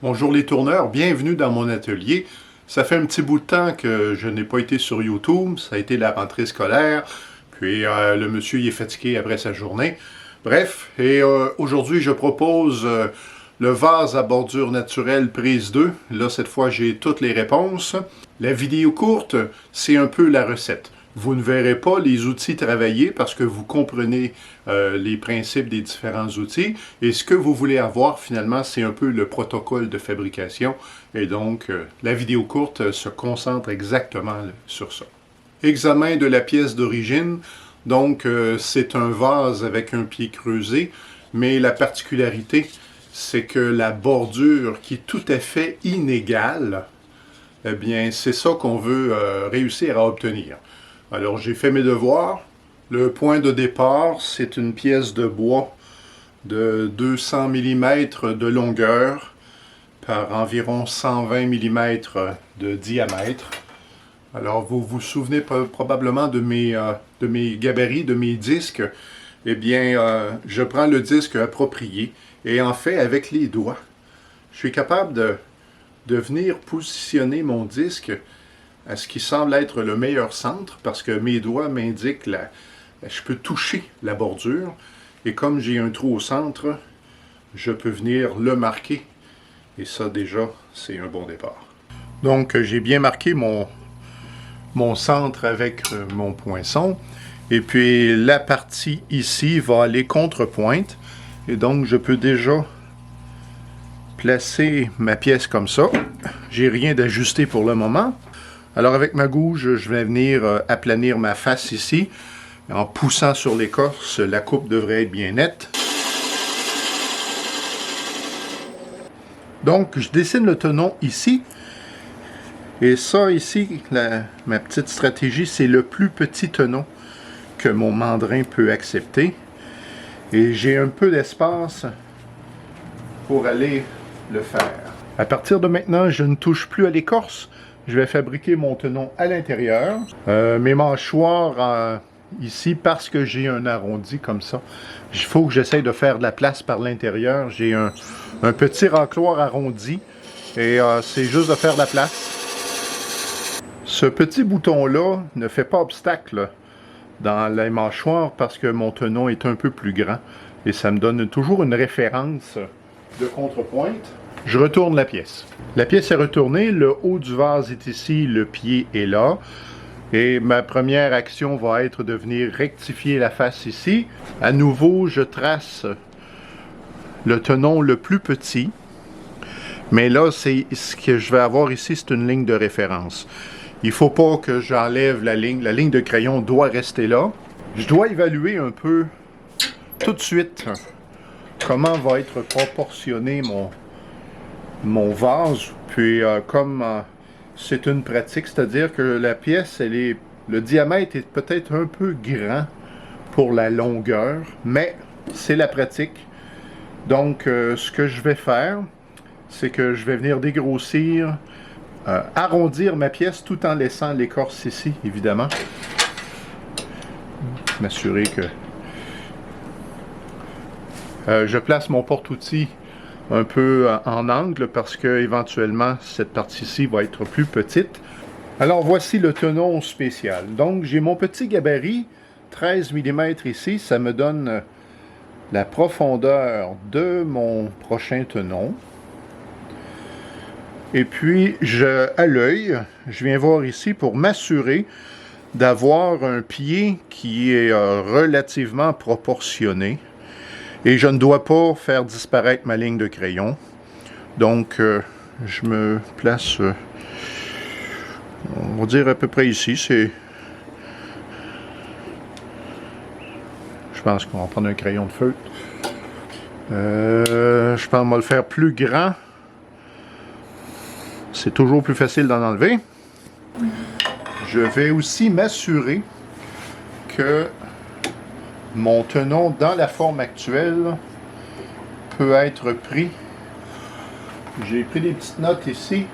Bonjour les tourneurs, bienvenue dans mon atelier. Ça fait un petit bout de temps que je n'ai pas été sur YouTube, ça a été la rentrée scolaire, puis le monsieur il est fatigué après sa journée. Bref, aujourd'hui je propose le vase à bordure naturelle prise 2. Là cette fois j'ai toutes les réponses. La vidéo courte, c'est un peu la recette. Vous ne verrez pas les outils travaillés parce que vous comprenez les principes des différents outils. Et ce que vous voulez avoir, finalement, c'est un peu le protocole de fabrication. Et donc, la vidéo courte se concentre exactement sur ça. Examen de la pièce d'origine. Donc, c'est un vase avec un pied creusé. Mais la particularité, c'est que la bordure qui est tout à fait inégale, eh bien, c'est ça qu'on veut réussir à obtenir. Alors, j'ai fait mes devoirs. Le point de départ, c'est une pièce de bois de 200 mm de longueur par environ 120 mm de diamètre. Alors, vous vous souvenez probablement de mes gabarits, de mes disques. Eh bien, je prends le disque approprié et en fait, avec les doigts, je suis capable de venir positionner mon disque à ce qui semble être le meilleur centre, parce que mes doigts m'indiquent, je peux toucher la bordure, et comme j'ai un trou au centre, je peux venir le marquer, et ça déjà, c'est un bon départ. Donc j'ai bien marqué mon centre avec mon poinçon, et puis la partie ici va aller contre-pointe, et donc je peux déjà placer ma pièce comme ça. J'ai rien d'ajusté pour le moment. Alors avec ma gouge, je vais venir aplanir ma face ici. En poussant sur l'écorce, la coupe devrait être bien nette. Donc je dessine le tenon ici. Et ça ici, ma petite stratégie, c'est le plus petit tenon que mon mandrin peut accepter. Et j'ai un peu d'espace pour aller le faire. À partir de maintenant, je ne touche plus à l'écorce. Je vais fabriquer mon tenon à l'intérieur. Mes mâchoires ici, parce que j'ai un arrondi comme ça, il faut que j'essaye de faire de la place par l'intérieur. J'ai un petit racloir arrondi et c'est juste de faire de la place. Ce petit bouton-là ne fait pas obstacle dans les mâchoires parce que mon tenon est un peu plus grand et ça me donne toujours une référence de contrepointe. Je retourne la pièce. La pièce est retournée, le haut du vase est ici, le pied est là. Et ma première action va être de venir rectifier la face ici. À nouveau, je trace le tenon le plus petit. Mais là, c'est ce que je vais avoir ici, c'est une ligne de référence. Il ne faut pas que j'enlève la ligne. La ligne de crayon doit rester là. Je dois évaluer un peu tout de suite comment va être proportionné mon vase, puis comme c'est une pratique, c'est-à-dire que la pièce, le diamètre est peut-être un peu grand pour la longueur, mais c'est la pratique. Donc, ce que je vais faire, c'est que je vais venir dégrossir, arrondir ma pièce tout en laissant l'écorce ici, évidemment. M'assurer que je place mon porte-outils un peu en angle parce que éventuellement cette partie-ci va être plus petite. Alors voici le tenon spécial. Donc j'ai mon petit gabarit, 13 mm ici, ça me donne la profondeur de mon prochain tenon. Et puis à l'œil, je viens voir ici pour m'assurer d'avoir un pied qui est relativement proportionné. Et je ne dois pas faire disparaître ma ligne de crayon. Donc, je me place, on va dire à peu près ici. Je pense qu'on va prendre un crayon de feutre. Je pense qu'on va le faire plus grand. C'est toujours plus facile d'en enlever. Je vais aussi m'assurer que mon tenon, dans la forme actuelle, peut être pris. J'ai pris des petites notes ici.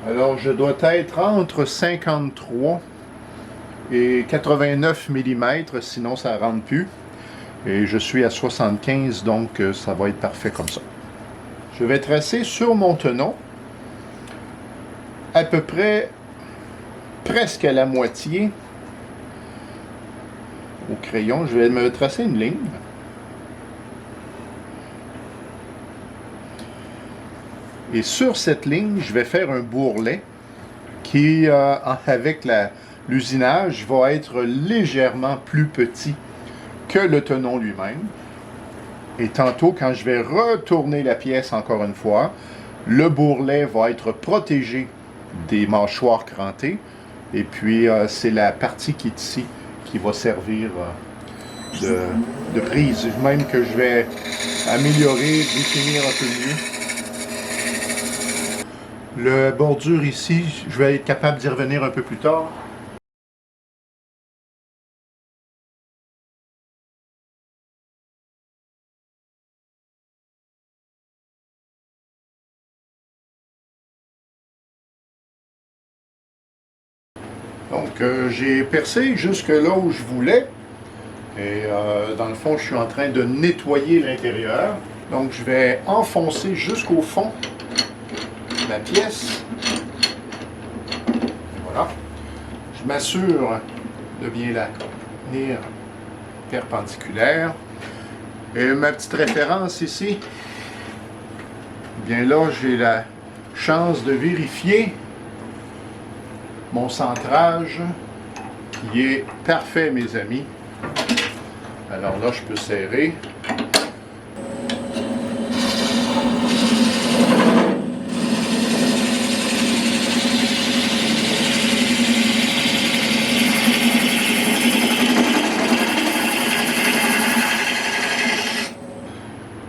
Alors, je dois être entre 53 et 89 mm, sinon ça ne rentre plus. Et je suis à 75, donc ça va être parfait comme ça. je vais tracer sur mon tenon à peu près presque à la moitié au crayon. Je vais me tracer une ligne. Et sur cette ligne, je vais faire un bourrelet qui, avec l'usinage, va être légèrement plus petit que le tenon lui-même. Et tantôt, quand je vais retourner la pièce encore une fois, le bourrelet va être protégé des mâchoires crantées. Et puis, c'est la partie qui est ici qui va servir de prise. Même que je vais améliorer, définir un peu mieux. Le bordure ici, je vais être capable d'y revenir un peu plus tard. Donc, j'ai percé jusque là où je voulais. Et dans le fond, je suis en train de nettoyer l'intérieur. Donc, je vais enfoncer jusqu'au fond de la pièce. Voilà. Je m'assure de bien la tenir perpendiculaire. Et ma petite référence ici, bien là, j'ai la chance de vérifier mon centrage qui est parfait, mes amis. Alors là, je peux serrer.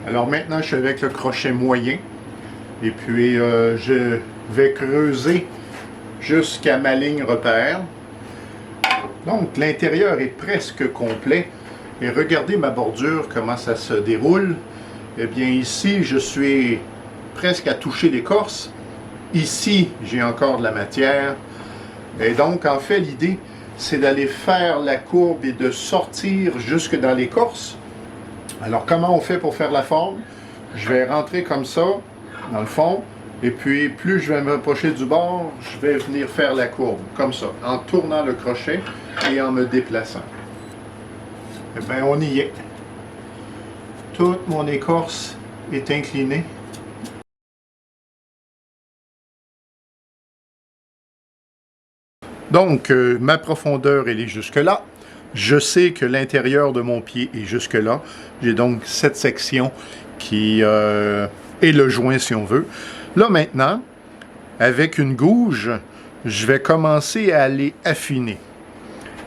Alors maintenant, je suis avec le crochet moyen. Et puis, je vais creuser jusqu'à ma ligne repère. Donc, l'intérieur est presque complet. Et regardez ma bordure, comment ça se déroule. Eh bien, ici, je suis presque à toucher l'écorce. Ici, j'ai encore de la matière. Et donc, en fait, l'idée, c'est d'aller faire la courbe et de sortir jusque dans l'écorce. Alors, comment on fait pour faire la forme? Je vais rentrer comme ça, dans le fond. Et puis, plus je vais me rapprocher du bord, je vais venir faire la courbe, comme ça, en tournant le crochet et en me déplaçant. Eh bien, on y est. Toute mon écorce est inclinée. Donc, ma profondeur, elle est jusque-là. Je sais que l'intérieur de mon pied est jusque-là. J'ai donc cette section qui est le joint, si on veut. Là, maintenant, avec une gouge, je vais commencer à aller affiner.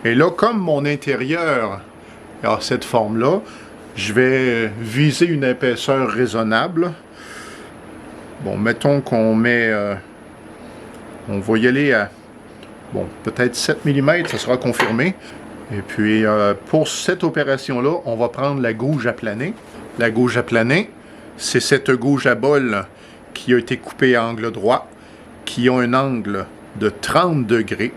Et là, comme mon intérieur a cette forme-là, je vais viser une épaisseur raisonnable. Bon, mettons qu'on met... on va y aller à... Bon, peut-être 7 mm, ça sera confirmé. Et puis, pour cette opération-là, on va prendre la gouge à planer. La gouge à planer, c'est cette gouge à bol qui a été coupée à angle droit, qui a un angle de 30 degrés,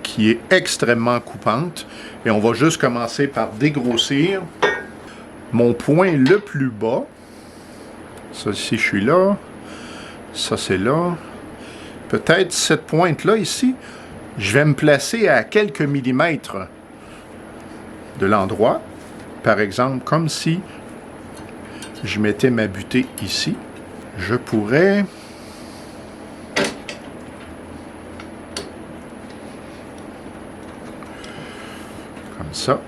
qui est extrêmement coupante. Et on va juste commencer par dégrossir mon point le plus bas. Ça, ici, je suis là. Ça, c'est là. Peut-être cette pointe-là, ici, je vais me placer à quelques millimètres de l'endroit. Par exemple, comme si je mettais ma butée ici. Je pourrais... comme ça.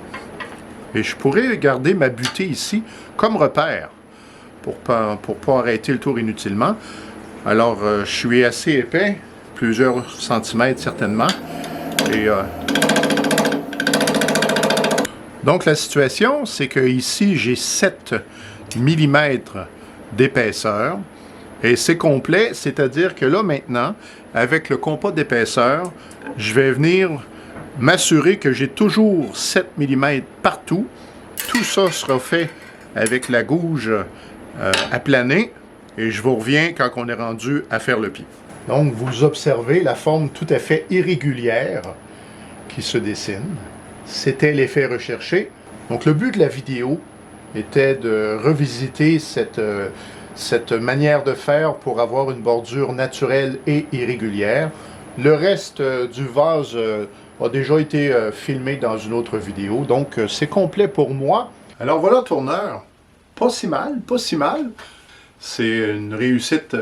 Et je pourrais garder ma butée ici comme repère pour pas arrêter le tour inutilement. Alors, je suis assez épais, plusieurs centimètres certainement. Et donc, la situation, c'est que ici, j'ai 7 mm d'épaisseur. Et c'est complet, c'est-à-dire que là, maintenant, avec le compas d'épaisseur, je vais venir m'assurer que j'ai toujours 7 mm partout. Tout ça sera fait avec la gouge à planer. Et je vous reviens quand on est rendu à faire le pied. Donc, vous observez la forme tout à fait irrégulière qui se dessine. C'était l'effet recherché. Donc, le but de la vidéo était de revisiter cette manière de faire pour avoir une bordure naturelle et irrégulière. Le reste du vase a déjà été filmé dans une autre vidéo, donc c'est complet pour moi. Alors voilà, tourneur, pas si mal, pas si mal. C'est une réussite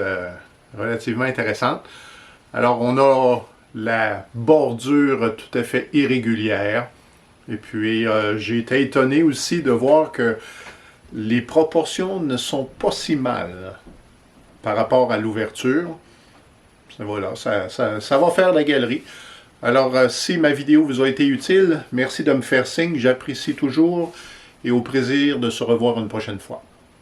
relativement intéressante. Alors on a la bordure tout à fait irrégulière. Et puis j'ai été étonné aussi de voir que les proportions ne sont pas si mal par rapport à l'ouverture. Voilà, ça va faire la galerie. Alors, si ma vidéo vous a été utile, merci de me faire signe, j'apprécie toujours et au plaisir de se revoir une prochaine fois.